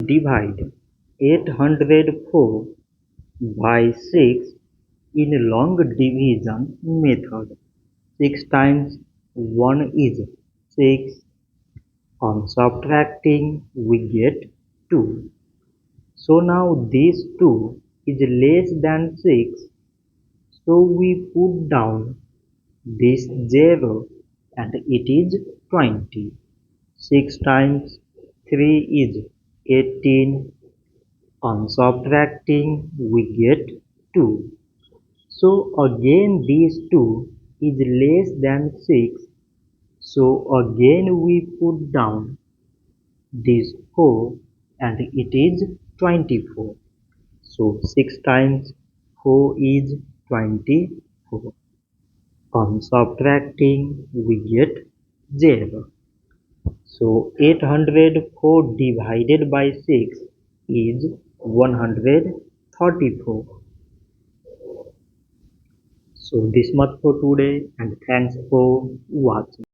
Divide 804 by 6 in long division method. 6 times 1 is 6. On subtracting we get 2. So now this 2 is less than 6. So we put down this 0 and it is 20. 6 times 3 is 18. On subtracting we get 2. So again this 2 is less than 6. So again we put down this 4 and it is 24. So 6 times 4 is 24. On subtracting we get 0. So 804 divided by 6 is 134. So this much for today and thanks for watching.